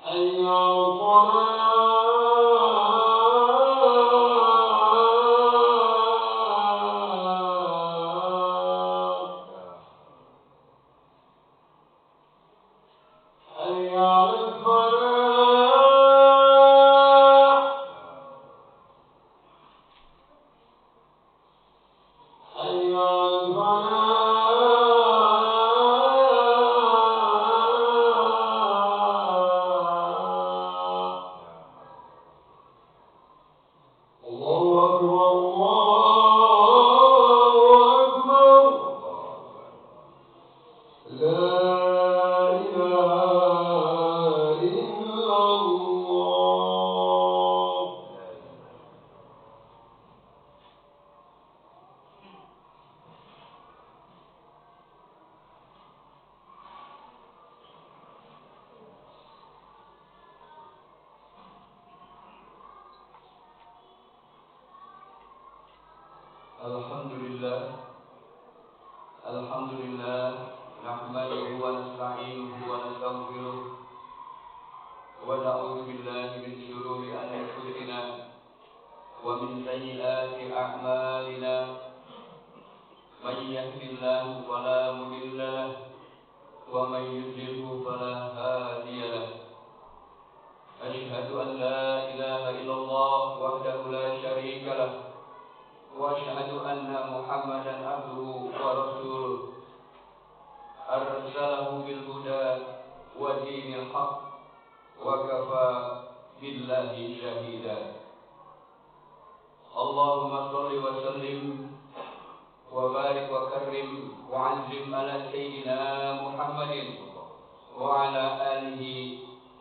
حي على الصلاة حي على الفلاح حي على الفلاح. الله أكبر الله أكبر لا إله إلا الله. الحمد لله نحمده ونستعينه ونستغفره ونعوذ بالله من شرور أنفسنا ومن سيئات أعمالنا من يهد الله فلا مضل له ومن يضلل فلا هادي له. أشهد أن لا إله إلا الله وحده لا شريك له وأشهد أن محمدا عبده ورسوله أرسله بالهدى ودين الحق وكفى بالله شهيدا. اللهم صل وسلم وبارك وكرم وعزم على سيدنا محمد وعلى آله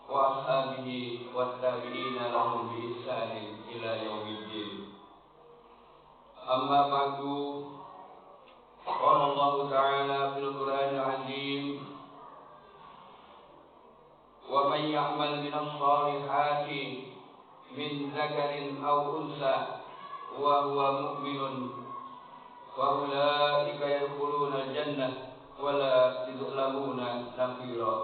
وأصحابه والتابعين لهم بإحسان إلى يوم الدين. أما بعد قال الله تعالى في القرآن العظيم ومن يعمل من الصالحات من ذكر أو أنثى وهو مؤمن فأولئك يدخلون الجنة ولا يظلمون نقيرا.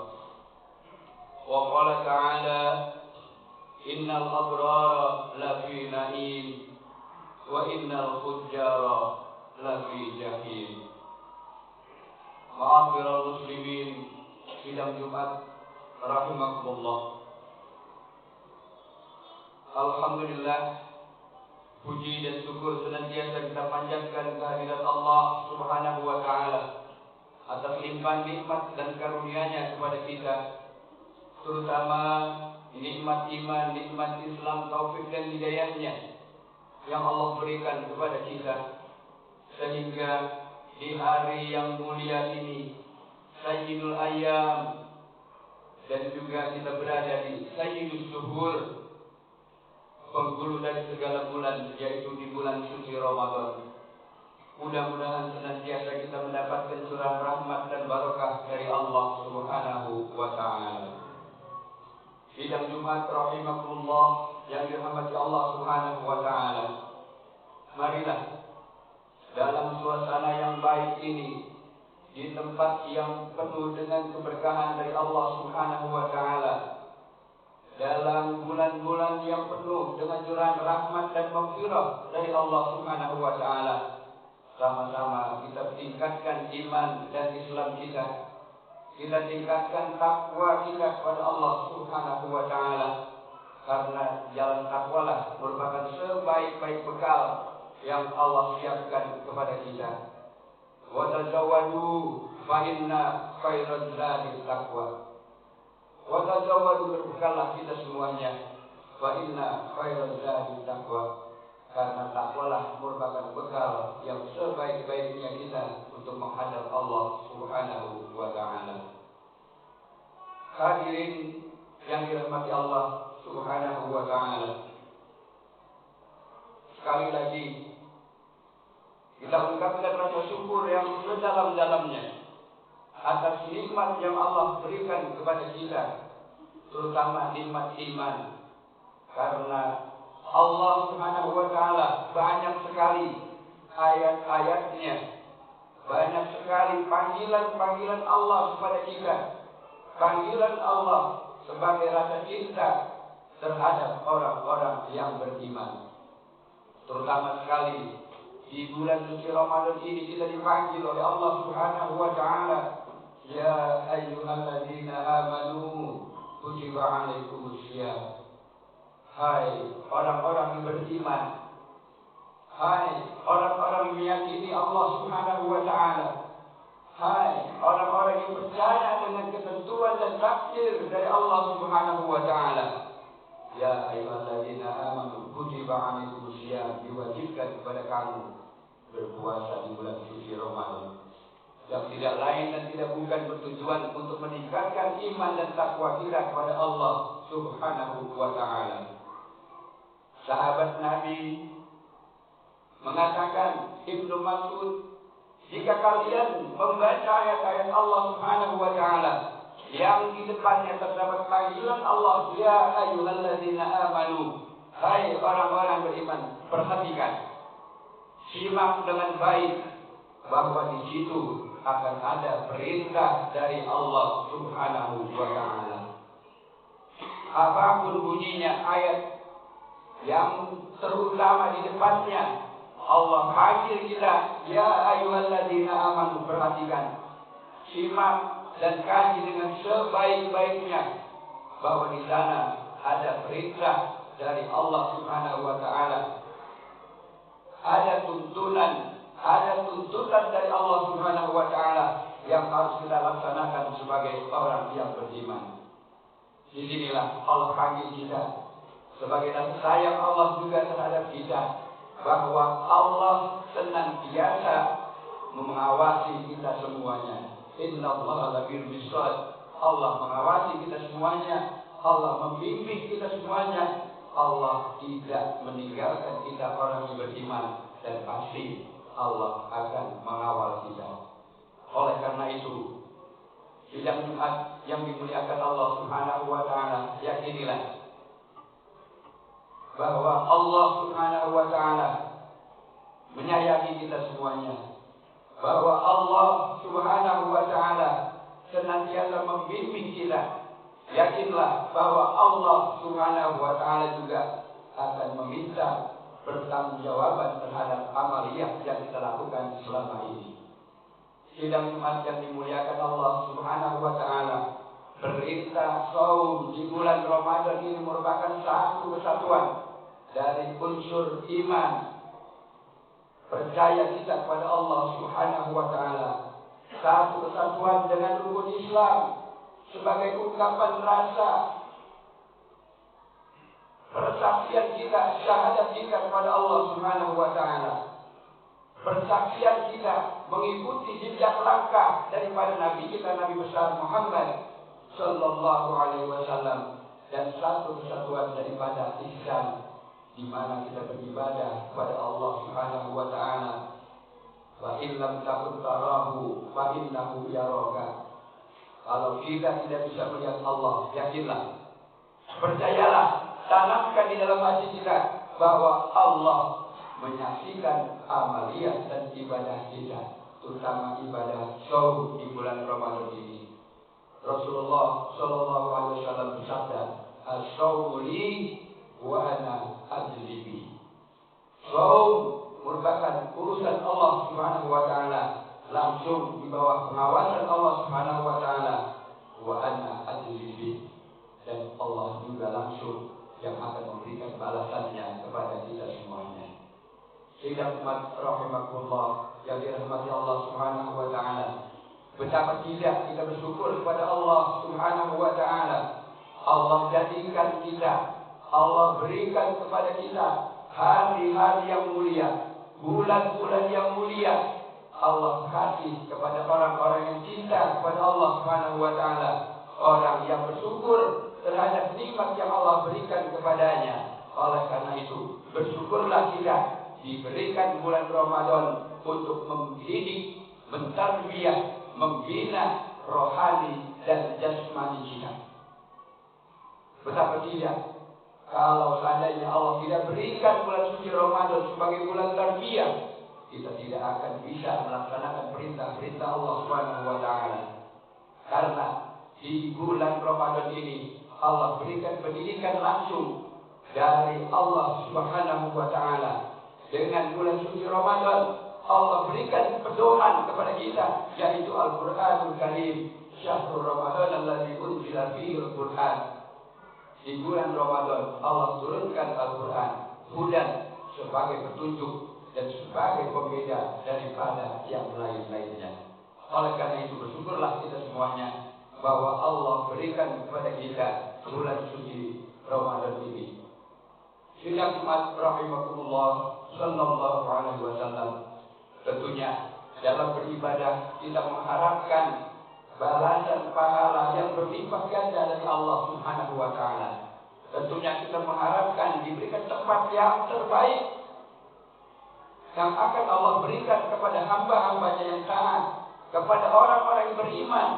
وقال تعالى إن الأبرار لفي نعيم وإن الفجار لفي جحيم. Ma'asyiral muslimin sidang Jumat rahimakumullah. Alhamdulillah, puji dan syukur senantiasa kita panjatkan kehadirat Allah Subhanahu wa taala atas limpahan nikmat dan karunia-Nya kepada kita, terutama nikmat iman, nikmat Islam, taufik dan hidayah-Nya yang Allah berikan kepada kita, sehingga di hari yang mulia ini, Sayyidul Ayyam, dan juga kita berada di Sayyidus Syuhur, penghulu dari segala bulan, yaitu di bulan suci Ramadan. Mudah-mudahan senantiasa kita mendapatkan curahan rahmat dan barakah dari Allah Subhanahu wa taala. Sidang Jumat rahimakumullah yang dirahmati Allah Subhanahu wa taala. Marilah dalam suasana yang baik ini, di tempat yang penuh dengan keberkahan dari Allah Subhanahu wa taala, dalam bulan-bulan yang penuh dengan curahan rahmat dan maghfirah dari Allah Subhanahu wa taala, sama-sama kita tingkatkan iman dan Islam kita. Kita tingkatkan takwa kita kepada Allah Subhanahu wa taala, karena jalan takwalah merupakan sebaik-baik bekal yang Allah siapkan kepada kita. Wa tazawwadu fa inna khairaz zadi taqwa. Wa tazawwadu, berbekallah kita semuanya, fa inna khairaz zadi taqwa, karena takwalah merupakan bekal yang sebaik-baiknya kita untuk menghadap Allah Subhanahu wa taala. Hadirin yang dirahmati Allah Subhanahu wa taala, sekali lagi kita ungkapkan rasa syukur yang sedalam-dalamnya atas nikmat yang Allah berikan kepada kita, terutama nikmat iman. Karena Allah Subhanahu wa taala banyak sekali ayat-ayatnya, banyak sekali panggilan-panggilan Allah kepada kita. Panggilan Allah sebagai rasa cinta terhadap orang-orang yang beriman. Terutama sekali di bulan suci Ramadan ini kita dipanggil oleh Allah Subhanahu wa taala, ya ayyuhalladzina amanu kutiba alaikumusiyam. Hai orang-orang yang beriman, hai orang-orang yang meyakini Allah Subhanahu wa taala, hai orang-orang yang percaya dengan ketentuan dan takdir dari Allah Subhanahu wa taala. Ya ayyuhalladzina amanu kutiba alaikumusiyam, diwajibkan kepada kamu berpuasa di bulan suci Ramadan. Yang tidak lain dan tidak bukan bertujuan untuk meningkatkan iman dan takwa kita kepada Allah Subhanahu wa taala. Sahabat Nabi mengatakan, Ibnu Mas'ud, jika kalian membaca ayat-ayat Allah Subhanahu wa taala yang di depannya terdapat panggilan Allah, ya ayyuhalladzina amanu, hai orang-orang beriman, perhatikan, simak dengan baik bahwa di situ akan ada perintah dari Allah Subhanahu wa taala. Apapun bunyinya ayat yang terutama di depannya, Allah panggil kita, ya ayyuhalladzina amanu, perhatikan, simak dan kaji dengan sebaik-baiknya bahwa di sana ada perintah dari Allah Subhanahu wa taala. Ada tuntutan dari Allah Subhanahu wa taala yang harus kita laksanakan sebagai orang yang beriman. Disinilah Allah panggil kita sebagai rasa sayang Allah juga terhadap kita, bahwa Allah senantiasa mengawasi kita semuanya. Innallaha labil mirsad. Allah mengawasi kita semuanya, Allah membimbing kita semuanya. Allah tidak meninggalkan kita orang yang beriman, dan pasti Allah akan mengawal kita. Oleh karena itu, sidang Jumat yang dimuliakan Allah Subhanahu wa taala, yakinilah bahwa Allah Subhanahu wa taala menyayangi kita semuanya, bahwa Allah Subhanahu wa taala senantiasa membimbing kita. Yakinlah bahwa Allah Subhanahu wa taala juga akan meminta pertanggungjawaban terhadap amaliyah yang kita lakukan selama ini. Sidang Jumat yang dimuliakan Allah Subhanahu wa taala, perintah saum di bulan Ramadan ini merupakan satu kesatuan dari unsur iman, percaya kita kepada Allah Subhanahu wa taala, satu kesatuan dengan rukun Islam sebagai ungkapan rasa persaksian kita, syahadat kita kepada Allah Subhanahu wa taala. Persaksian kita mengikuti jejak langkah daripada Nabi kita, Nabi besar Muhammad sallallahu alaihi wasallam, dan satu kesatuan daripada ihsan, di mana kita beribadah kepada Allah Subhanahu wa taala. Wa in lam takun tarahu fa innahu yaraka. Kalau kita tidak bisa melihat Allah, yakinlah, percayalah, tanamkan di dalam hati kita bahwa Allah menyaksikan amaliyah dan ibadah kita, terutama ibadah saum di bulan Ramadan ini. Rasulullah sallallahu alaihi wasallam bersabda, "As-saumu li wa ana ajzi bi." Saum merupakan urusan Allah Subhanahu wa taala, langsung di bawah pengawasan Allah Subhanahu wa taala, wa ana ajzi bi, dan Allah juga langsung yang akan memberikan balasannya kepada kita semuanya. Sidang umat rahimakumullah yang dirahmati Allah Subhanahu wa taala, betapa tidak kita bersyukur kepada Allah Subhanahu wa taala. Allah jadikan kita, Allah berikan kepada kita hari-hari yang mulia, bulan-bulan yang mulia. Allah kasih kepada orang-orang yang cinta kepada Allah Subhanahu wa taala, orang yang bersyukur terhadap nikmat yang Allah berikan kepadanya. Oleh karena itu, bersyukurlah kita diberikan bulan Ramadan untuk mendidik, mentarbiyah, membina rohani dan jasmani kita. Betapa tidak kalau seandainya Allah tidak berikan bulan suci Ramadan sebagai bulan tarbiyah, kita tidak akan bisa melaksanakan perintah-perintah Allah Subhanahu wa taala. Karena di bulan Ramadan ini Allah berikan pendidikan langsung dari Allah Subhanahu wa taala. Dengan bulan suci Ramadan, Allah berikan pedoman kepada kita, yaitu Al-Qur'anul Karim. Syahrul Ramadan alladzi unzila fihi Al-Qur'an. Di bulan Ramadan Allah turunkan Al-Qur'an, hudan sebagai petunjuk dan sebagai pembeda daripada yang lain-lainnya. Oleh karena itu bersyukurlah kita semuanya bahwa Allah berikan kepada kita bulan suci Ramadan ini. Sidang umat rahimakumullah sallallahu alaihi wasallam, tentunya dalam beribadah kita mengharapkan balasan pahala yang berlipat ganda dari Allah Subhanahu wa taala. Tentunya kita mengharapkan diberikan tempat yang terbaik yang akan Allah berikan kepada hamba-hambanya yang taat, kepada orang-orang yang beriman,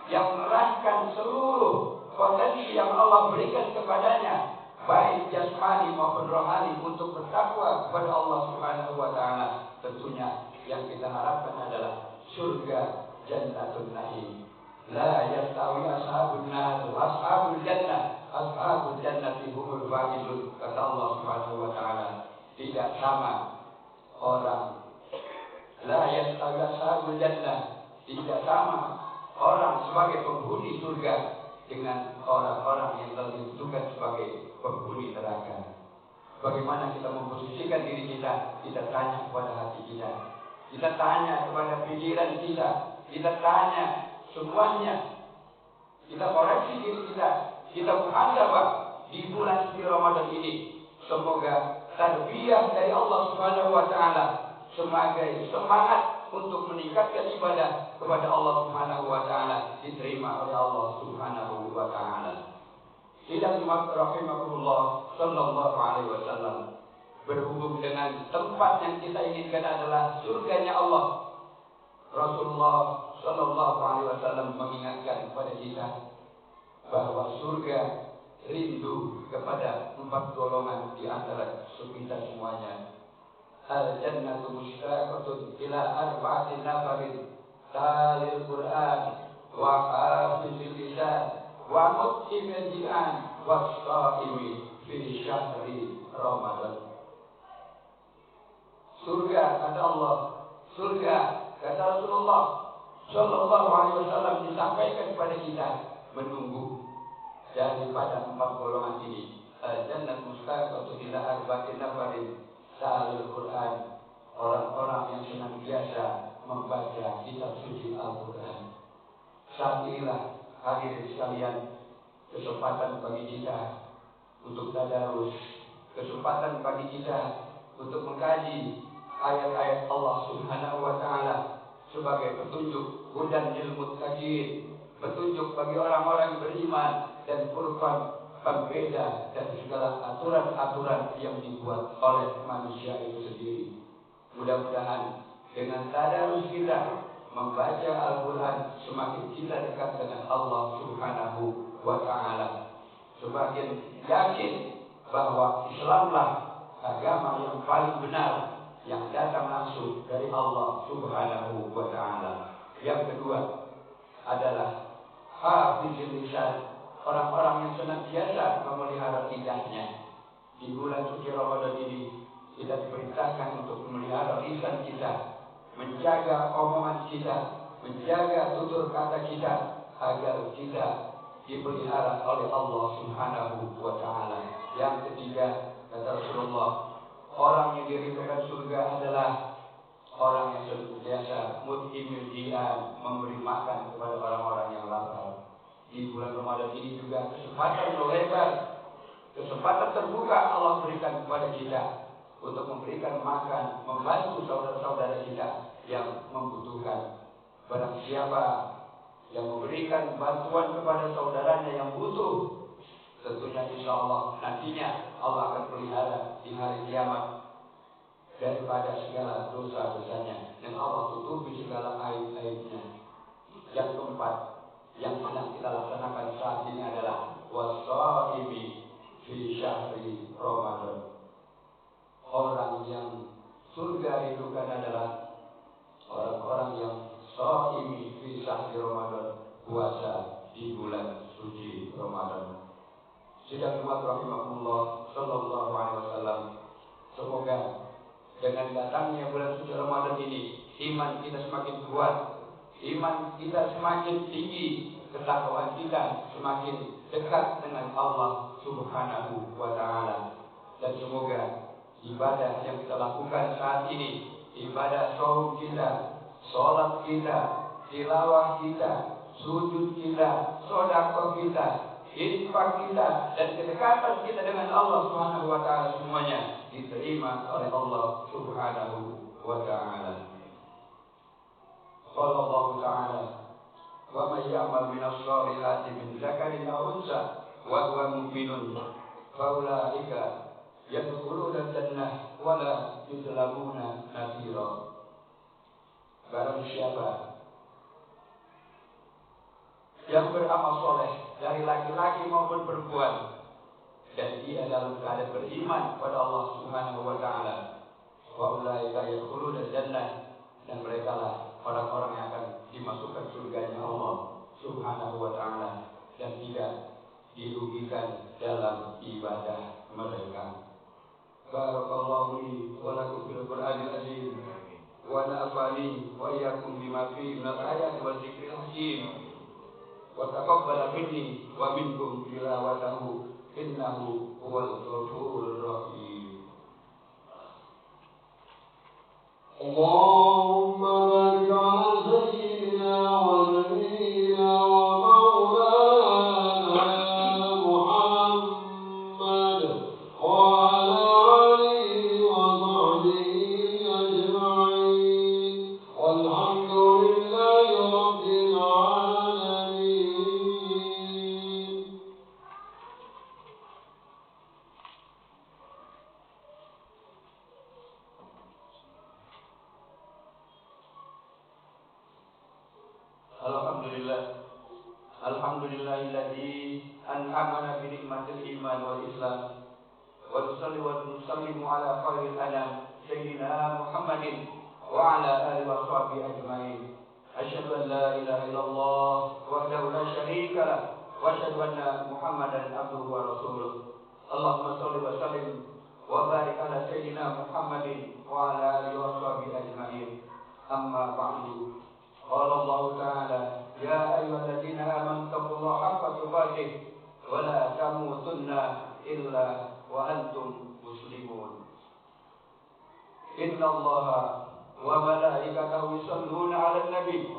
yang mengerahkan seluruh potensi yang Allah berikan kepadanya, baik jasmani maupun rohani, untuk bertakwa kepada Allah Subhanahu wa taala. Tentunya yang kita harapkan adalah surga Jannatun Na'im. La yastawi ashabun nar wa ashabul jannah, ashabul jannati humul faizun, kata Allah Subhanahu wa taala. Tidak sama orang, la yastawi ashabul jannah, tidak sama orang sebagai penghuni surga dengan orang-orang yang telah ditentukan sebagai penghuni neraka. Bagaimana kita memposisikan diri kita? Kita tanya kepada hati kita, kita tanya kepada pikiran kita, kita tanya semuanya, kita koreksi diri kita, kita muhasabah di bulan suci Ramadan ini. Semoga tarbiyah dari Allah Subhanahu wa taala sebagai semangat untuk meningkatkan ibadah kepada Allah Subhanahu wa taala diterima oleh Allah Subhanahu wa taala. Sidang umat rahimakumullah sallallahu alaihi wasallam, berhubung dengan tempat yang kita inginkan adalah surganya Allah. Rasulullah sallallahu alaihi wasallam mengingatkan kepada kita bahwa surga rindu kepada 4 golongan di antara kita semuanya. Al-jannatu mushtaqatun ila arba'atin nafarin, talil Qur'an wa hafizil lisan wa mut'imil ji'an wa shaimi fi syahri Ramadan. Surga kata Allah, surga kata Rasulullah sallallahu alaihi wasallam disampaikan kepada kita menunggu daripada 4 golongan ini. Al-jannatu mushtaqatun ila arba'atin nafarin, talil Quran, orang-orang yang senantiasa membaca kitab suci Al-Quran. Saat inilah hadirin sekalian, kesempatan bagi kita untuk tadarus, kesempatan bagi kita untuk mengkaji ayat-ayat Allah Subhanahu wa taala sebagai petunjuk hudan lil muttaqin, petunjuk bagi orang-orang yang beriman, dan furqan, pembeda dan segala aturan-aturan yang dibuat oleh manusia itu sendiri. Mudah-mudahan dengan tadarus kita membaca Al-Quran, semakin kita dekat dengan Allah Subhanahu wa ta'ala. Semakin yakin bahwa Islamlah agama yang paling benar, yang datang langsung dari Allah Subhanahu wa ta'ala. Yang kedua adalah hafizil lisan, orang-orang yang senantiasa memelihara lidahnya. Di bulan suci Ramadan ini kita diperintahkan untuk memelihara lisan kita, menjaga omongan kita, menjaga tutur kata kita, agar kita dipelihara oleh Allah Subhanahu wa ta'ala. Yang ketiga, kata Rasulullah, orang yang dirindukan surga adalah orang yang senantiasa mut'imil ji'an, memberi makan kepada orang-orang yang lapar. Di bulan Ramadan ini juga kesempatan melebar, kesempatan terbuka Allah berikan kepada kita untuk memberikan makan, membantu saudara-saudara kita yang membutuhkan. Barang siapa yang memberikan bantuan kepada saudaranya yang butuh, tentunya insya Allah nantinya Allah akan pelihara di hari kiamat daripada segala dosa-dosanya, dan Allah tutupi segala aib-aibnya. Yang keempat, yang sedang kita laksanakan saat ini adalah wassaimi fi syahri Ramadan. Orang yang surga rindukan adalah orang-orang yang shaimi fi syahri Ramadan, puasa di bulan suci Ramadan. Sidang Jumat rahimahumullah sallallahu alaihi wasallam. Semoga dengan datangnya bulan suci Ramadan ini, iman kita semakin kuat, iman kita semakin tinggi, ketakwaan kita semakin dekat dengan Allah Subhanahu wa taala. Dan semoga ibadah yang kita lakukan saat ini, ibadah saum kita, salat kita, tilawah kita, sujud kita, sedekah kita, infak kita, dan kedekatan kita dengan Allah Subhanahu wa taala semuanya diterima oleh Allah Subhanahu wa taala. Qala Allah taala, "Wa may ya'mal minas solihati min dzakarin aw unsa wa huwa mu'minun fa ulaika yadkhuluna jannah wa la yuzlamuna natsira." Barang siapa yang beramal soleh dari laki-laki maupun perempuan dan dia dalam keadaan beriman kepada Allah Subhanahu wa taala, wa ulaika yadkhuluna jannah, dan mereka lah orang-orang yang akan dimasukkan surganya Allah Subhanahu wa taala dan tidak dirugikan dalam ibadah mereka. Barakallahu li wa lakum fil Qur'anil azim wa nafa'ani wa iyyakum bima fihi minal ayati wa dzikril hakim wa taqabbal minni wa minkum tilawatahu innahu huwal ghafurur rahim. Allahumma barik ala sayyidina wa nabiyyina wa maulana Muhammad wa ala alihi wa sahbihi ajma'in walhamdulillahi rabbil alamin. Alhamdulillahilladzi an'amana bi nikmatil iman wal islam wa nusalli wa nusallimu ala khairil anam sayyidina Muhammadin wa ala alihi wa sahbihi ajma'in. Asyhadu an la ilaha illallah wahdahu la syarika lah wa asyhadu anna Muhammadan abduhu wa rasuluh. Allahumma shalli wa sallim wa barik ala sayyidina Muhammadin wa ala alihi wa sahbihi ajma'in. Amma ba'du. Qala Allah Ta'ala, ya ayyuhalladzina amanu taqullaha haqqa tuqatih wa la tamutunna illa wa antum muslimun. Inna Allaha wa malaikatahu yusalluna 'alan nabi.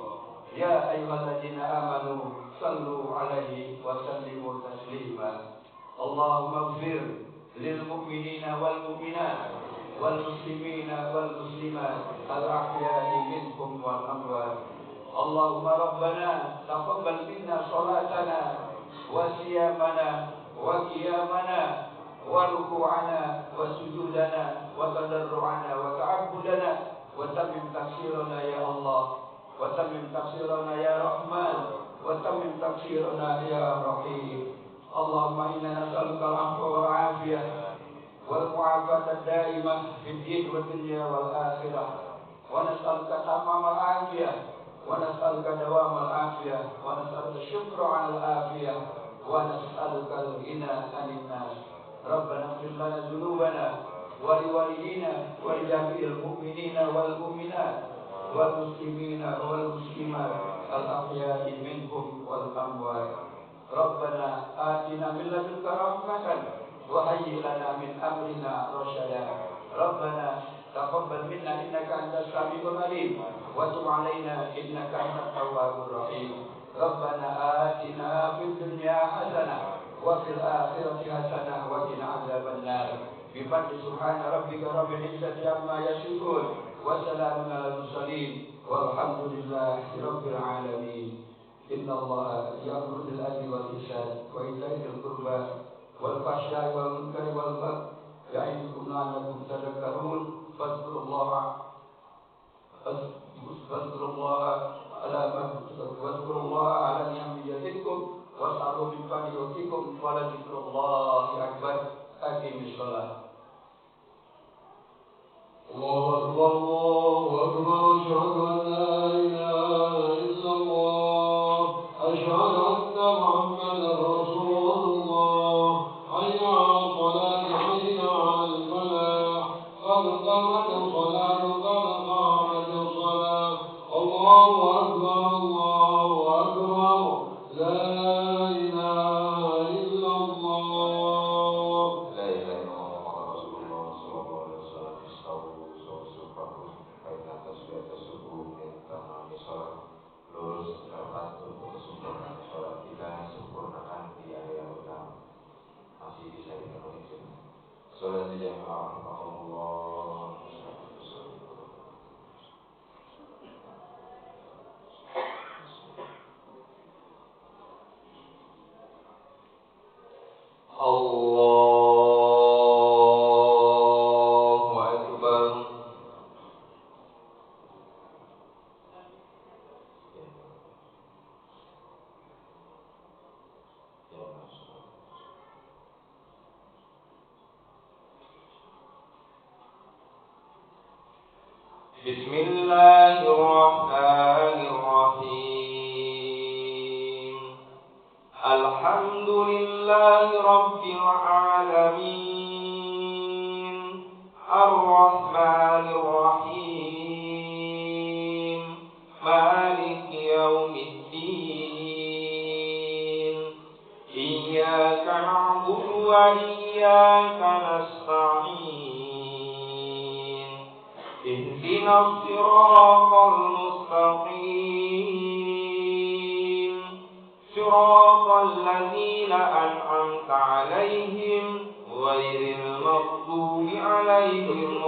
Ya ayyuhalladzina amanu sallu 'alaihi wa sallimu taslima. Allahumma ighfir lil mu'minina wal mu'minat wal muslimina wal muslimat al ahya'i minhum wal amwat. Allahumma rabbana taqabbal minna salatana wa siyamana wa qiyamana wa ruku'ana wa sujudana wa tadarru'ana wa ta'abbudana wa tammim taqsirana ya Allah wa tammim taqsirana ya Rahman wa tammim taqsirana ya Rahim. Allahumma inna nas'aluka al-'afwa wal 'afiyah wal mu'afata daimah fid din wa dunya wal akhirah wa nas'aluka tamamal 'afiyah ونسألك دوام العافية ونسألك الشكر على العافية ونسألك الغنى عن الناس. ربنا اغفر لنا ذنوبنا ولوالدينا ولجميع المؤمنين والمؤمنات والمسلمين والمسلمات الأحياء منهم والأموات. ربنا آتنا من لدنك رحمة وهيئ لنا من أمرنا رشدا. ربنا تقبل منا إنك أنت السميع العليم وتب علينا إنك أنت التواب الرحيم. ربنا آتنا في الدنيا حسنة وفي الآخرة حسنة وقنا عذاب النار. بفضل سبحان ربك رب العزة عما يصفون وسلام على المرسلين والحمد لله رب العالمين. إن الله يأمر بالعدل والإحسان وإيتاء ذي القربى والفحشاء والمنكر والبغي يعظكم لعلكم تذكرون. فاذكروا الله على نعم يزدكم واسألوا من فضله يؤتكم ولذكر الله أكبر. أقم الصلاة. الله أكبر الله أكبر. أشهد أن لا إله إلا الله. أشهد أن محمدا رسول الله. Salat jamaah rahimahullah. Allahu Akbar. Bismillahirrahmanirrahim. Alhamdulillahi rabbil alamin. Ar-Rahmanir Rahim. Maliki yaumiddin. Iyyaka na'budu wa iyyaka nasta'in. Ihdinas siratal mustaqim. Siratal ladzina an'amta 'alaihim ghairil maghdubi 'alaihim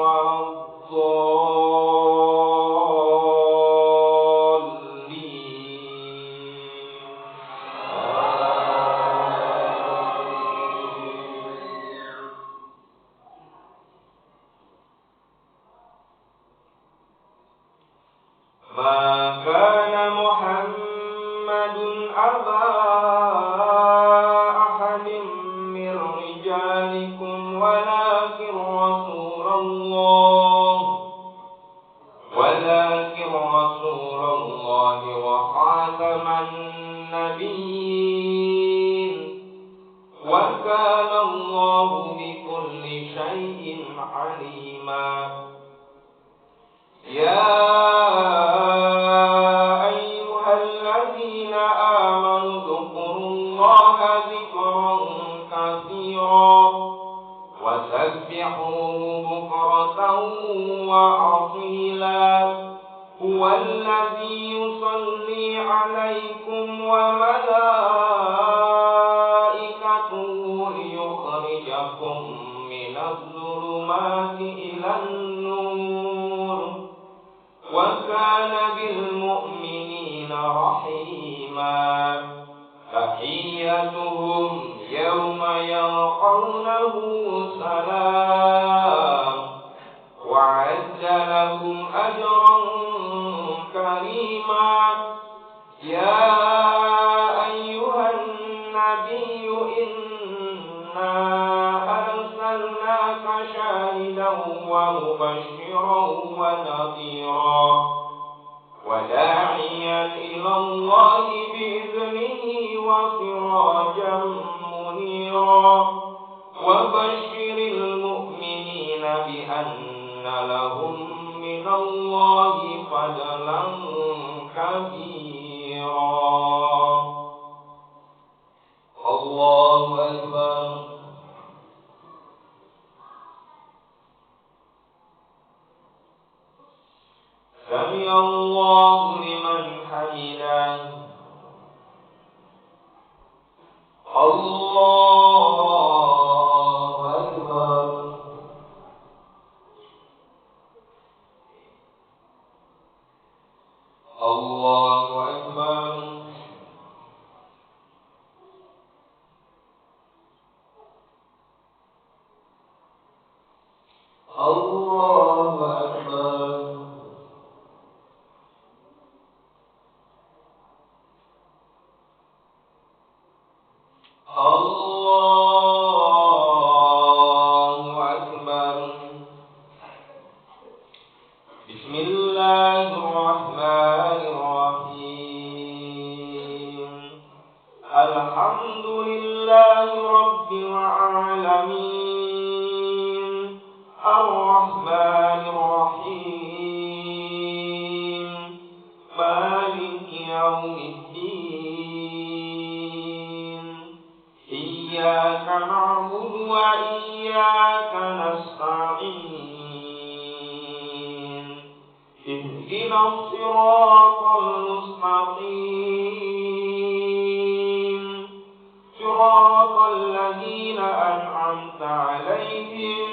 عليهم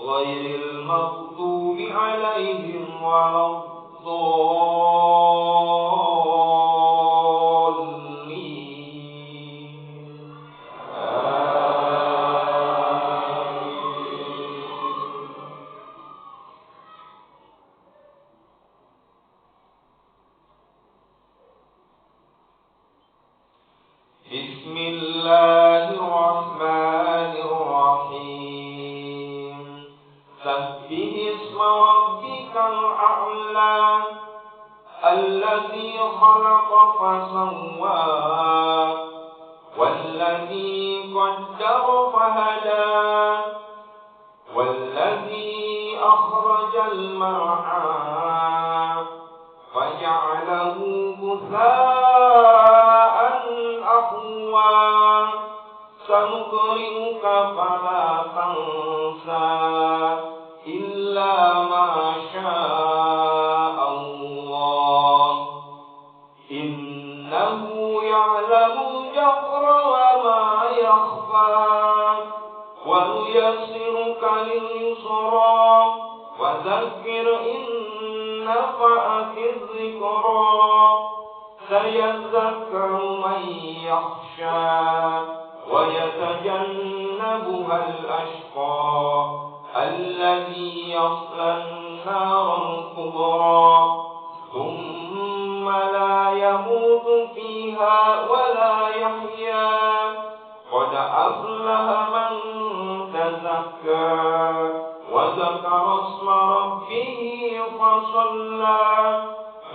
غير المغضوب عليهم ولا الضالين. بسم الله الرحمن الرحيم. سبح اسم ربك الأعلى الذي خلق فسوى والذي قدر فهدى والذي أخرج المرعى فجعله غثاء أحوى سنقرئك فلا تنسى إلا ما شاء الله إنه يعلم الجهر وما يخفى ونيسرك لليسرى وذكر إن نفعت الذكرى سيذكر من يخشى ويتجنبها الأشقى الذي يصلى النار الكبرى ثم لا يموت فيها ولا يحيا قد أفلح من تزكى وذكر اسم ربه فصلى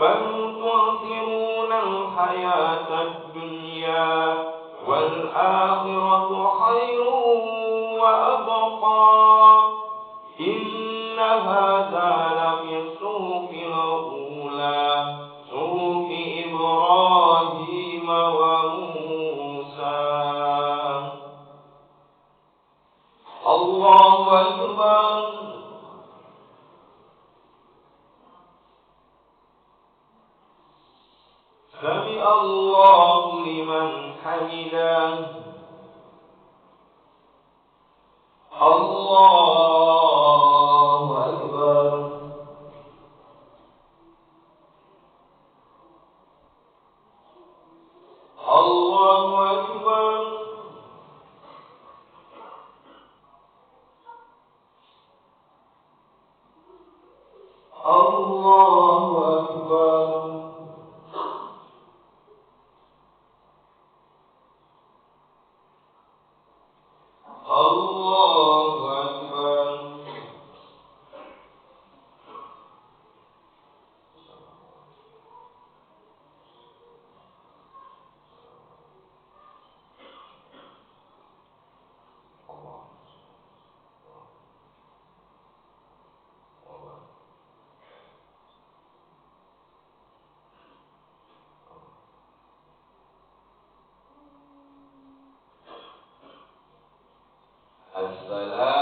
بل تؤثرون الحياة الدنيا والآخرة خير وأبقى إن هذا لفي الصحف الأولى صحف إبراهيم وموسى. الله أكبر. سمع الله لمن حمده. الله أكبر. الله أكبر. الله أكبر. الله أكبر. السلام